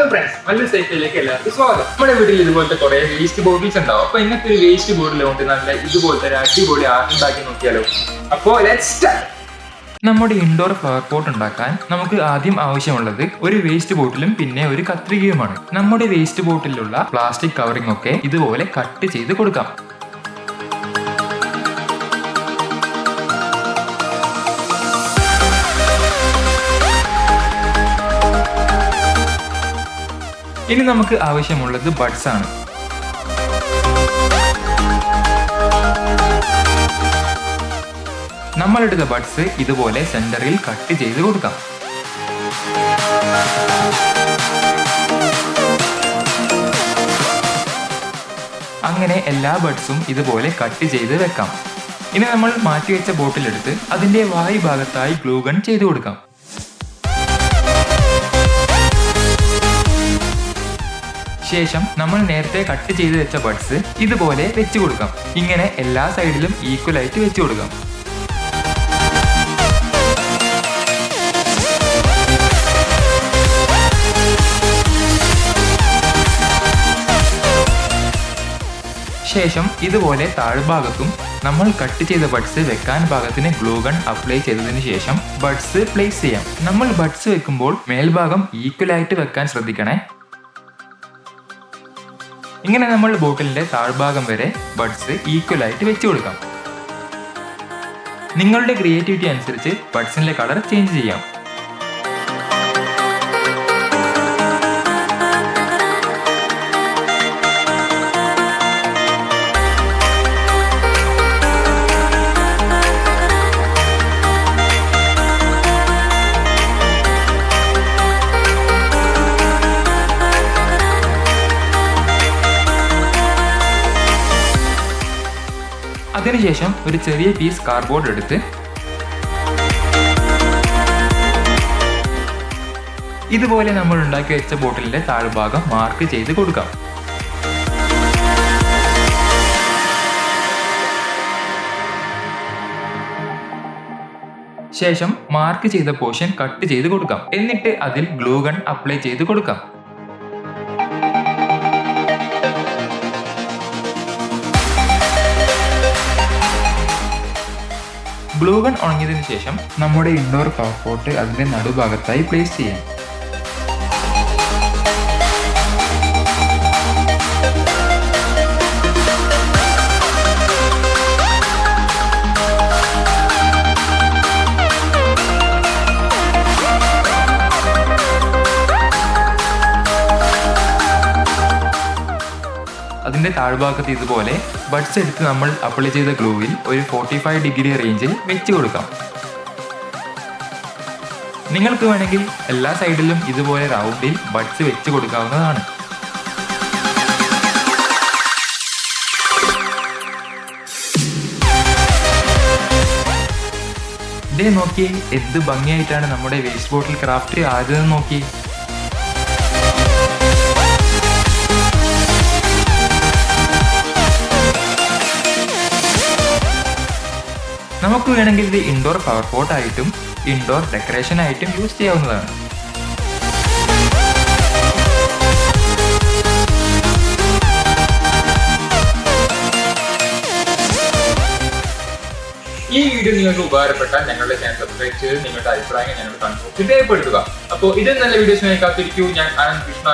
Hello friends, Mallu സൈക്കിളിലേക്ക് എല്ലാവർക്കും സ്വാഗതം. നമ്മുടെ വീട്ടിൽ ഇതുപോലത്തെ കുറെ വേസ്റ്റ് ബോട്ടിൽസ് ഉണ്ടാവും. അപ്പൊ ഇന്നത്തെ ഒരു വേസ്റ്റ് ബോട്ടിൽ കൊണ്ട് നല്ല ഇതുപോലത്തെ ഒരു അടിപൊളി ആർട്ട് ഉണ്ടാക്കി നോക്കിയാലോ. അപ്പോൾ ലെറ്റ്സ് സ്റ്റാർട്ട്. നമ്മുടെ ഇൻഡോർ ഫ്ലവർ പോട്ട് ഉണ്ടാക്കാൻ നമുക്ക് ആദ്യം ആവശ്യമുള്ളത് ഒരു വേസ്റ്റ് ബോട്ടിലും പിന്നെ ഒരു കത്രികയുമാണ്. നമ്മുടെ വേസ്റ്റ് ബോട്ടിലുള്ള പ്ലാസ്റ്റിക് കവറിംഗ് ഒക്കെ ഇതുപോലെ കട്ട് ചെയ്ത് കൊടുക്കാം. ഇനി നമുക്ക് ആവശ്യമുള്ളത് ബഡ്സ് ആണ്. നമ്മളെടുത്ത ബഡ്സ് ഇതുപോലെ സെന്ററിൽ കട്ട് ചെയ്ത് കൊടുക്കാം. അങ്ങനെ എല്ലാ ബഡ്സും ഇതുപോലെ കട്ട് ചെയ്ത് വെക്കാം. ഇനി നമ്മൾ മാറ്റിവെച്ച ബോട്ടിലെടുത്ത് അതിന്റെ വായു ഭാഗത്തായി ഗ്ലൂ ഗൺ ചെയ്ത് കൊടുക്കാം. ശേഷം നമ്മൾ നേരത്തെ കട്ട് ചെയ്ത് വെച്ച ബഡ്സ് ഇതുപോലെ വെച്ചു കൊടുക്കാം. ഇങ്ങനെ എല്ലാ സൈഡിലും ഈക്വൽ ആയിട്ട് വെച്ചു കൊടുക്കാം. ശേഷം ഇതുപോലെ താഴ്ഭാഗത്തും നമ്മൾ കട്ട് ചെയ്ത ബഡ്സ് വെക്കാൻ പാകത്തിന് ഗ്ലൂ ഗൺ അപ്ലൈ ചെയ്തതിനു ശേഷം ബഡ്സ് പ്ലേസ് ചെയ്യാം. നമ്മൾ ബഡ്സ് വെക്കുമ്പോൾ മേൽഭാഗം ഈക്വൽ ആയിട്ട് വെക്കാൻ ശ്രദ്ധിക്കണേ. ഇങ്ങനെ നമ്മൾ ബോട്ടിലിന്റെ താഴ്ഭാഗം വരെ ബഡ്സ് ഈക്വൽ ആയിട്ട് വെച്ചു കൊടുക്കാം. നിങ്ങളുടെ ക്രിയേറ്റിവിറ്റി അനുസരിച്ച് ബഡ്സിന്റെ കളർ ചേഞ്ച് ചെയ്യാം. അതിനുശേഷം ഒരു ചെറിയ പീസ് കാർഡ്ബോർഡ് എടുത്ത് ഇതുപോലെ നമ്മൾ ഉണ്ടാക്കി വെച്ച ബോട്ടിലിന്റെ താഴ്ഭാഗം മാർക്ക് ചെയ്ത് കൊടുക്കാം. ശേഷം മാർക്ക് ചെയ്ത പോർഷൻ കട്ട് ചെയ്ത് കൊടുക്കാം. എന്നിട്ട് അതിൽ ഗ്ലൂ ഗൺ അപ്ലൈ ചെയ്ത് കൊടുക്കാം. ഗ്ലൂ ഗൺ ഉണങ്ങിയതിനു ശേഷം നമ്മുടെ ഇൻഡോർ ഫ്ലവർ പോട്ട് അതിന്റെ നടുഭാഗത്തായി പ്ലേസ് ചെയ്യാം. അതിന്റെ താഴ്ഭാഗത്ത് ഇതുപോലെ ബഡ്സ് എടുത്ത് നമ്മൾ അപ്ലൈ ചെയ്ത ഗ്ലൂവിൽ ഒരു 45 ഡിഗ്രി റേഞ്ചിൽ വെച്ച് കൊടുക്കാം. നിങ്ങൾക്ക് വേണമെങ്കിൽ എല്ലാ സൈഡിലും ഇതുപോലെ റൗണ്ടിൽ ബഡ്സ് വെച്ച് കൊടുക്കാവുന്നതാണ്. ഇതേ നോക്കി എന്ത് ഭംഗിയായിട്ടാണ് നമ്മുടെ വേസ്റ്റ് ബോട്ടിൽ ക്രാഫ്റ്റ് ആയതെന്ന് നോക്കി. നമുക്ക് വേണമെങ്കിൽ ഇത് ഇൻഡോർ ഫ്ലവർ പോട്ട് ആയിട്ടും ഇൻഡോർ ഡെക്കറേഷൻ ആയിട്ടും യൂസ് ചെയ്യാവുന്നതാണ്. ഈ വീഡിയോ നിങ്ങൾക്ക് ഉപകാരപ്പെട്ടാൽ ഞങ്ങളുടെ ചാനൽ സബ്സ്ക്രൈബ് ചെയ്ത് നിങ്ങളുടെ അഭിപ്രായങ്ങൾ ഞങ്ങൾ കമന്റ് രേഖപ്പെടുത്തുക. അപ്പോൾ ഇതിൽ നല്ല വീഡിയോസിനായി കാത്തിരിക്കൂ. ഞാൻ ആനന്ദ് കൃഷ്ണ.